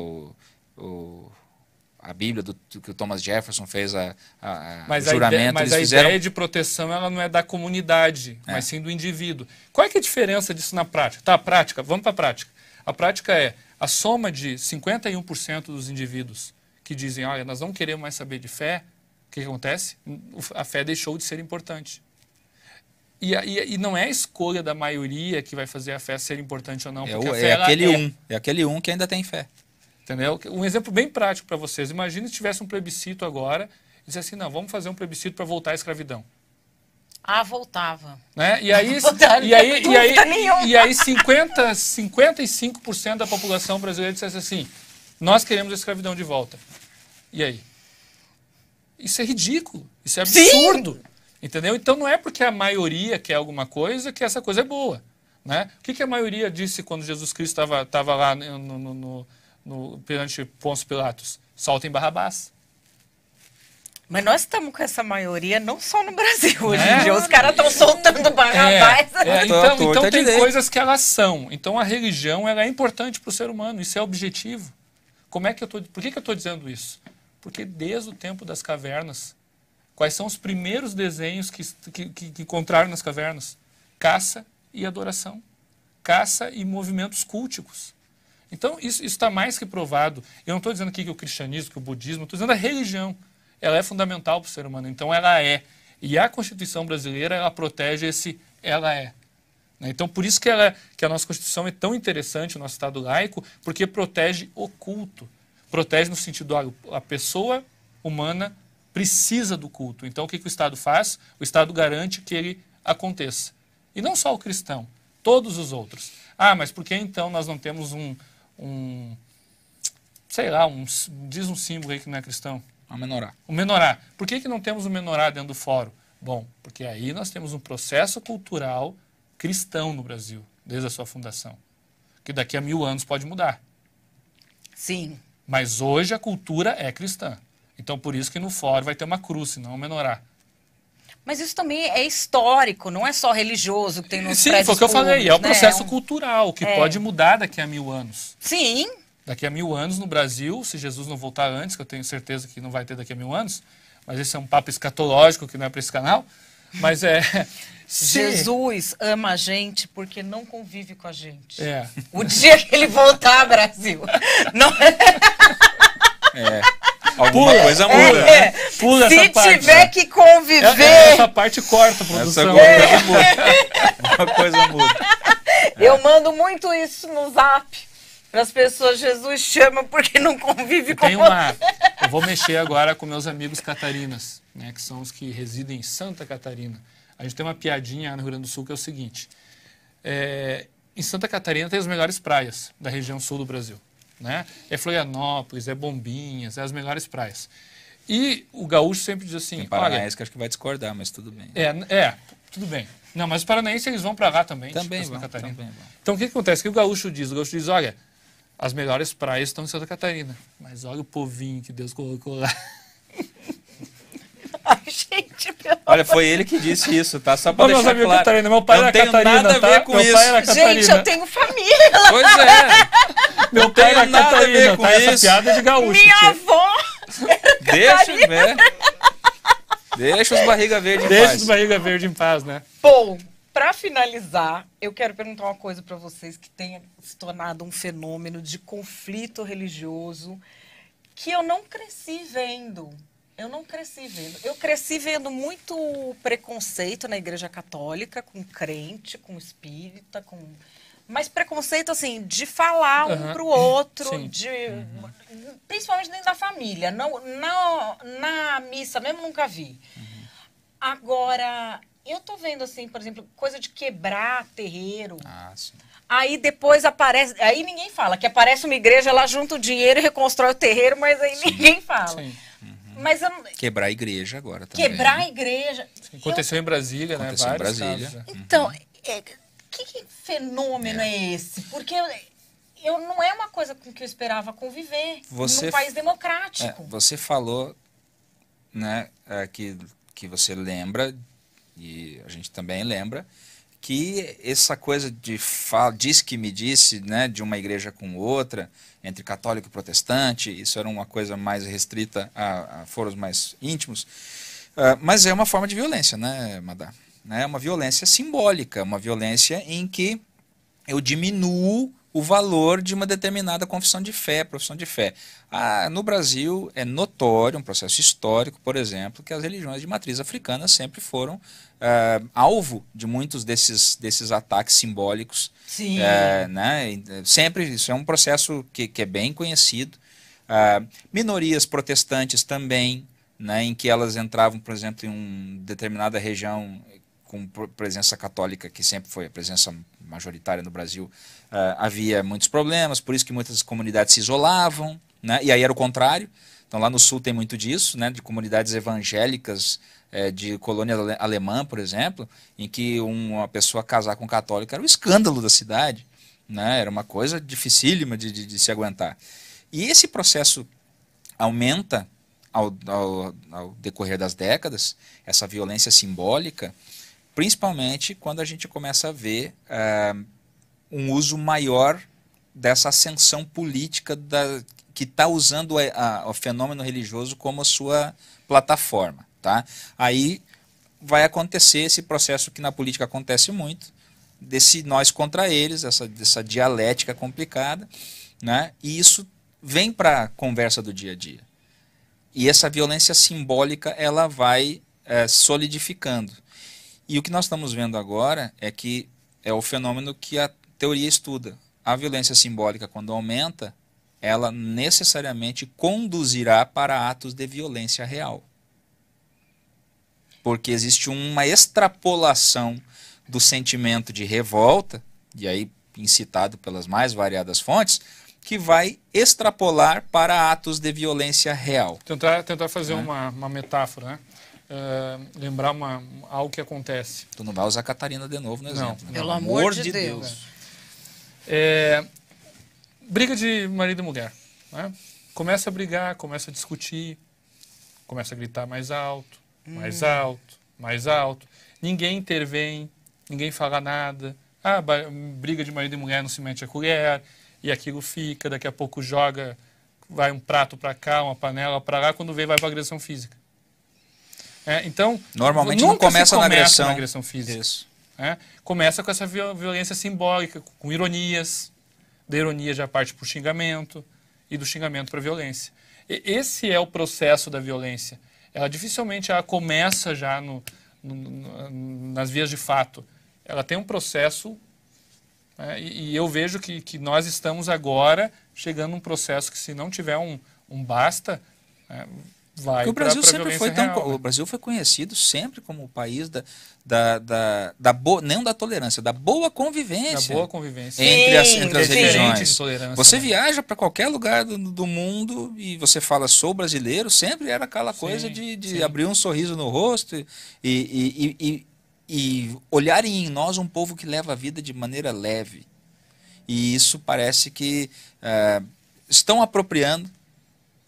a Bíblia que o Thomas Jefferson fez o juramento. Mas a ideia de proteção ela não é da comunidade, mas sim do indivíduo. Qual é que é a diferença disso na prática? Tá, prática, vamos para a prática. A prática é a soma de 51% dos indivíduos que dizem, olha, nós não queremos mais saber de fé, o que acontece? A fé deixou de ser importante. E não é a escolha da maioria que vai fazer a fé ser importante ou não, porque a fé é aquele um que ainda tem fé. Entendeu? Um exemplo bem prático para vocês. Imagina se tivesse um plebiscito agora e dissesse assim, não, vamos fazer um plebiscito para voltar à escravidão. Ah, voltava. Né? E aí 55% da população brasileira dissesse assim, nós queremos a escravidão de volta. E aí? Isso é ridículo, isso é absurdo. Sim. Entendeu? Então não é porque a maioria quer alguma coisa que essa coisa é boa. Né? O que a maioria disse quando Jesus Cristo estava lá perante Pôncio Pilatos? Soltem Barrabás. Mas nós estamos com essa maioria não só no Brasil hoje em dia. Os caras estão soltando Barrabás. Então tem coisas que elas são. Então a religião ela é importante para o ser humano. Isso é objetivo. Por que eu estou dizendo isso? Porque desde o tempo das cavernas Quais são os primeiros desenhos que encontraram nas cavernas? Caça e adoração. Caça e movimentos culticos. Então, isso está mais que provado. Eu não estou dizendo aqui que o cristianismo, que o budismo, estou dizendo a religião. Ela é fundamental para o ser humano. Então, ela é. E a Constituição brasileira, ela protege esse ela é. Então, por isso que a nossa Constituição é tão interessante, o nosso Estado laico, porque protege o culto. Protege no sentido, a pessoa humana precisa do culto. Então, o que o Estado faz? O Estado garante que ele aconteça. E não só o cristão, todos os outros. Mas por que então nós não temos sei lá, diz um símbolo aí que não é cristão? A menorá. O menorá. Por que não temos o menorá dentro do fórum? Bom, porque aí nós temos um processo cultural cristão no Brasil, desde a sua fundação, que daqui a 1000 anos pode mudar. Sim. Mas hoje a cultura é cristã. Então, por isso que no fórum vai ter uma cruz, não um menorá. Mas isso também é histórico, não é só religioso que tem nos Sim, prédios foi o que eu falei. É o processo né? cultural que pode mudar daqui a 1000 anos. Sim. Daqui a 1000 anos no Brasil, se Jesus não voltar antes, que eu tenho certeza que não vai ter daqui a 1000 anos, mas esse é um papo escatológico que não é para esse canal, mas Jesus ama a gente porque não convive com a gente. É. O dia que ele voltar ao Brasil. Não... Alguma coisa muda, né? Pula Se essa parte. tiver que conviver... Essa parte corta a produção. Essa muda. Uma coisa muda. Eu mando muito isso no Zap. Para as pessoas, Jesus chama porque não convive com você. Eu vou mexer agora com meus amigos catarinas, né, que são os que residem em Santa Catarina. A gente tem uma piadinha no Rio Grande do Sul que é o seguinte. Em Santa Catarina tem as melhores praias da região sul do Brasil. Né? É Florianópolis, é Bombinhas, é as melhores praias. E o gaúcho sempre diz assim... Tem paranaense que acho que vai discordar, mas tudo bem. Tudo bem. Não, mas os paranaenses eles vão para lá também. Também Santa vão, Catarina. também vão. Então o que acontece? O que o gaúcho diz? O gaúcho diz, olha, as melhores praias estão em Santa Catarina. Mas olha o povinho que Deus colocou lá. Ai, gente, olha, foi ele que disse isso, tá? Só pra deixar meus amigos claro. Catarina, meu pai não era tenho Catarina, nada a ver tá? com Meu isso. pai era Catarina. Gente, eu tenho família. Pois é. Meu pai era nada a ver Catarina, com tá? Essa isso. piada é de gaúcho. Minha tia. avó. Deixa, né? Deixa os barriga verde em Deixa paz. os barriga verde em paz, né? Bom, para finalizar, eu quero perguntar uma coisa para vocês que tenha se tornado um fenômeno de conflito religioso que eu não cresci vendo. Eu cresci vendo muito preconceito na Igreja Católica, com crente, com espírita, mas preconceito, assim, de falar um pro outro, Sim. principalmente dentro da família. Na missa mesmo nunca vi. Agora, eu tô vendo, assim, por exemplo, coisa de quebrar terreiro. Sim. Aí depois aparece... Aí ninguém fala, que aparece uma igreja, ela junta o dinheiro e reconstrói o terreiro, mas aí ninguém fala. Sim. Mas eu, Quebrar a igreja agora também. quebrar a igreja... Aconteceu em Brasília, né? Aconteceu em Vários Brasília. casos, né? Então, que fenômeno é esse? Porque eu não é uma coisa com que eu esperava conviver num país democrático. Você falou, né, que você lembra, e a gente também lembra, que essa coisa de diz que me disse, né, de uma igreja com outra, entre católico e protestante, isso era uma coisa mais restrita a foros mais íntimos, mas é uma forma de violência, né, Madá? É uma violência simbólica, uma violência em que eu diminuo o valor de uma determinada profissão de fé. No Brasil é notório, um processo histórico, por exemplo, que as religiões de matriz africana sempre foram alvo de muitos desses ataques simbólicos. Sim. Né? Sempre, isso é um processo que é bem conhecido. Minorias protestantes também, né, em que elas entravam, por exemplo, em uma determinada região com presença católica, que sempre foi a presença majoritária no Brasil, havia muitos problemas, por isso que muitas comunidades se isolavam, né? E aí era o contrário. Então lá no sul tem muito disso, né? De comunidades evangélicas de colônia alemã, por exemplo, em que uma pessoa casar com um católico era um escândalo da cidade, né? Era uma coisa dificílima de se aguentar. E esse processo aumenta ao decorrer das décadas, essa violência simbólica, principalmente quando a gente começa a ver um uso maior dessa ascensão política que está usando o fenômeno religioso como a sua plataforma, tá? Aí vai acontecer esse processo que na política acontece muito, desse nós contra eles, dessa dialética complicada, né? E isso vem para a conversa do dia a dia. E essa violência simbólica, ela vai solidificando. E o que nós estamos vendo agora é que é o fenômeno que a teoria estuda. A violência simbólica, quando aumenta, ela necessariamente conduzirá para atos de violência real. Porque existe uma extrapolação do sentimento de revolta, e aí incitado pelas mais variadas fontes, que vai extrapolar para atos de violência real. Tentar fazer uma metáfora, né? Lembrar algo que acontece. Tu não vai usar Catarina de novo no exemplo. Não. Pelo amor de Deus. Briga de marido e mulher. Né? Começa a brigar, começa a discutir, começa a gritar mais alto, mais alto, mais alto. Ninguém intervém, ninguém fala nada. Briga de marido e mulher não se mete a colher, e aquilo fica, daqui a pouco joga, vai um prato para cá, uma panela para lá, quando vem vai para agressão física. Então, normalmente não começa na agressão física. Isso. Começa com essa violência simbólica, com ironias, da ironia já parte para o xingamento, e do xingamento para a violência. Esse é o processo da violência. Ela dificilmente começa já nas vias de fato. Ela tem um processo, e eu vejo que nós estamos agora chegando num processo que, se não tiver um basta, vai para a violência real. O Brasil foi conhecido sempre como o país não da tolerância, da boa convivência. Da boa convivência. Entre as religiões. Você né? viaja para qualquer lugar do mundo e você fala, sou brasileiro, sempre era aquela coisa de abrir um sorriso no rosto e olharem em nós um povo que leva a vida de maneira leve. E isso parece que estão apropriando,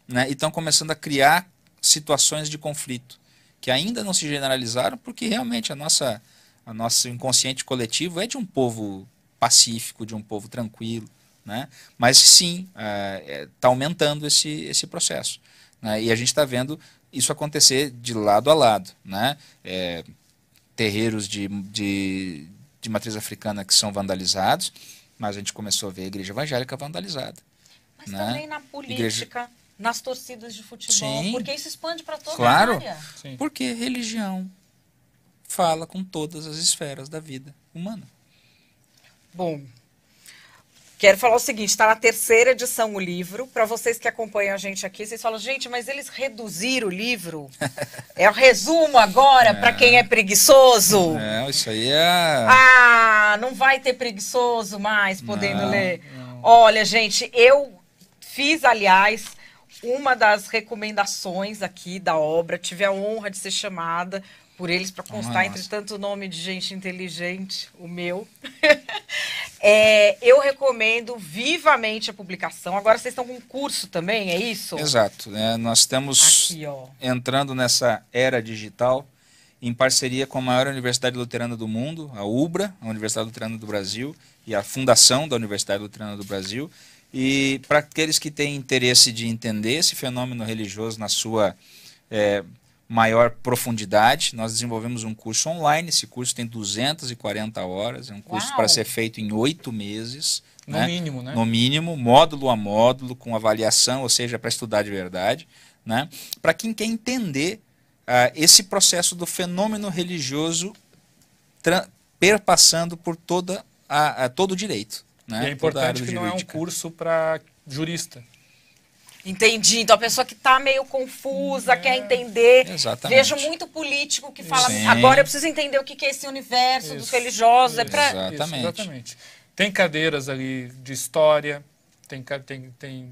né, e estão começando a criar situações de conflito que ainda não se generalizaram, porque realmente a nosso inconsciente coletivo é de um povo pacífico, de um povo tranquilo, né? Mas sim, está aumentando esse processo, né? E a gente está vendo isso acontecer de lado a lado, né? Terreiros de matriz africana que são vandalizados, mas a gente começou a ver a igreja evangélica vandalizada. Mas também na política, nas torcidas de futebol, Sim, porque isso expande para toda claro, a área. Sim. Porque religião fala com todas as esferas da vida humana. Bom, quero falar o seguinte, está na 3ª edição o livro. Para vocês que acompanham a gente aqui, vocês falam, gente, mas eles reduziram o livro? É o resumo agora para quem é preguiçoso? Isso aí não vai ter preguiçoso mais podendo ler. Não. Olha, gente, eu fiz, aliás, uma das recomendações aqui da obra. Tive a honra de ser chamada por eles para constar entre tanto nome de gente inteligente, o meu. Eu recomendo vivamente a publicação. Agora vocês estão com um curso também, é isso? Exato. Nós estamos aqui, entrando nessa era digital em parceria com a maior universidade luterana do mundo, a UBRA, a Universidade Luterana do Brasil, e a Fundação da Universidade Luterana do Brasil. E para aqueles que têm interesse de entender esse fenômeno religioso na sua maior profundidade, nós desenvolvemos um curso online. Esse curso tem 240 horas, é um curso para ser feito em 8 meses. No mínimo, né? No mínimo, módulo a módulo, com avaliação, ou seja, para estudar de verdade, né? Para quem quer entender esse processo do fenômeno religioso perpassando por todo o direito. Né? E é importante que não é um curso para jurista. Entendi. Então a pessoa que está meio confusa, quer entender. Exatamente. Vejo muito político que fala, Sim. agora eu preciso entender o que é esse universo dos religiosos. Exatamente. Tem cadeiras ali de história,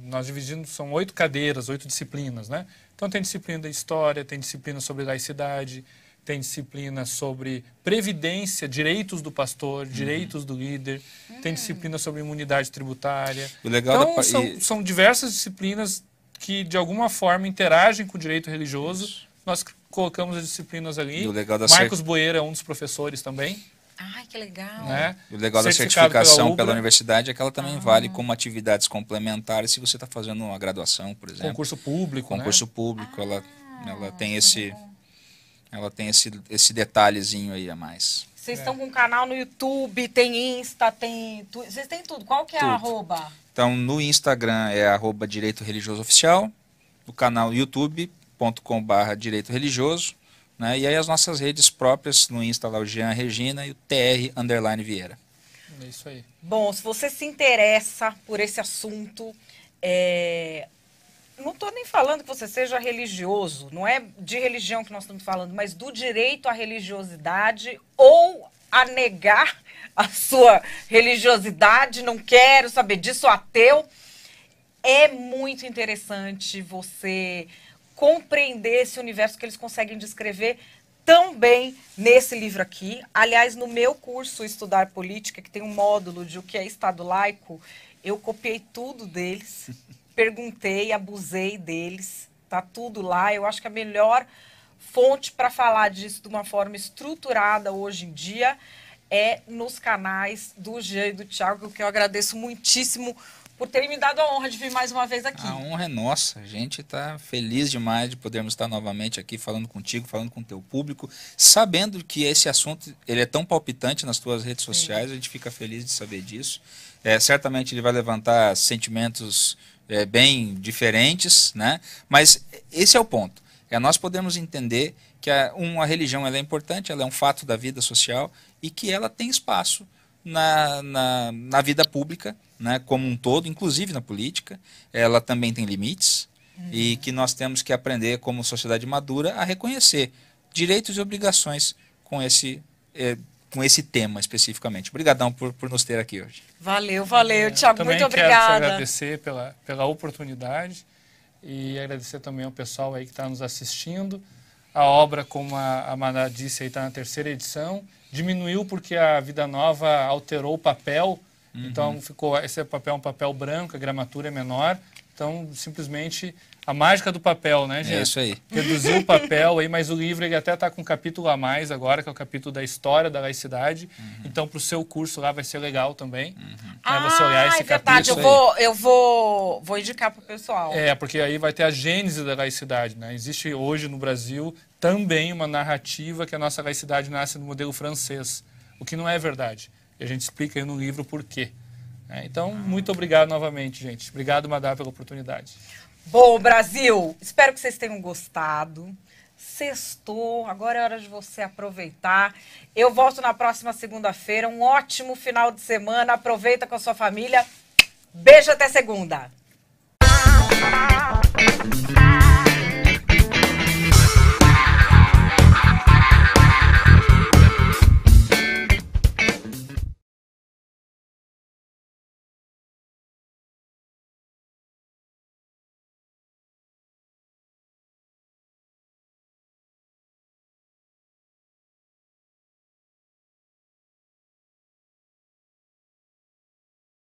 nós dividimos, são 8 cadeiras, 8 disciplinas, né? Então tem disciplina de história, tem disciplina sobre laicidade, tem disciplina sobre previdência, direitos do pastor, direitos do líder, tem disciplina sobre imunidade tributária. O legal então, são diversas disciplinas que, de alguma forma, interagem com o direito religioso. Nós colocamos as disciplinas ali. E o legal Marcos Boeira é um dos professores também. Ai, que legal. Né? O legal da Certificado certificação pela pela universidade é que ela também vale como atividades complementares se você está fazendo uma graduação, por exemplo. Concurso público, Concurso né? público, ela tem esse detalhezinho aí a mais. Vocês estão com um canal no YouTube, tem Insta, tem... Vocês têm tudo. Qual que é a arroba? Então, no Instagram é @Direito Religioso Oficial, o canal youtube.com/Direito Religioso, né? E aí as nossas redes próprias, no Insta lá o Jean Regina e o TR_Vieira. É isso aí. Bom, se você se interessa por esse assunto, não estou nem falando que você seja religioso, não é de religião que nós estamos falando, mas do direito à religiosidade ou a negar a sua religiosidade, não quero saber disso, ateu. É muito interessante você compreender esse universo que eles conseguem descrever tão bem nesse livro aqui. Aliás, no meu curso Estudar Política, que tem um módulo de o que é Estado laico, eu copiei tudo deles, perguntei, abusei deles, tá tudo lá. Eu acho que a melhor fonte para falar disso de uma forma estruturada hoje em dia é nos canais do Jean e do Thiago, que eu agradeço muitíssimo por terem me dado a honra de vir mais uma vez aqui. A honra é nossa. A gente está feliz demais de podermos estar novamente aqui falando contigo, falando com o teu público, sabendo que esse assunto ele é tão palpitante nas tuas redes sociais, a gente fica feliz de saber disso. Certamente ele vai levantar sentimentos bem diferentes, né? Mas esse é o ponto. Nós podemos entender que uma religião ela é importante, ela é um fato da vida social e que ela tem espaço na vida pública, né, como um todo, inclusive na política. Ela também tem limites e que nós temos que aprender como sociedade madura a reconhecer direitos e obrigações com esse tema especificamente. Obrigadão por nos ter aqui hoje. Valeu, Thiago, muito obrigada. Também quero te agradecer pela oportunidade e agradecer também ao pessoal aí que está nos assistindo. A obra, como a Madá disse, está na 3ª edição. Diminuiu porque a Vida Nova alterou o papel. Então esse papel é um papel branco, a gramatura é menor. Então, simplesmente, a mágica do papel, né, gente? É isso aí. Reduziu o papel aí, mas o livro ele até está com um capítulo a mais agora, que é o capítulo da história da laicidade. Então, para o seu curso lá vai ser legal também. Você olhar esse verdade, capítulo. eu vou indicar para o pessoal. Porque aí vai ter a gênese da laicidade, né? Existe hoje no Brasil também uma narrativa que a nossa laicidade nasce no modelo francês, o que não é verdade. E a gente explica aí no livro por quê. Então, muito obrigado novamente, gente. Obrigado, Madá, pela oportunidade. Bom, Brasil, espero que vocês tenham gostado. Sextou, agora é hora de você aproveitar. Eu volto na próxima segunda-feira. Um ótimo final de semana. Aproveita com a sua família. Beijo até segunda.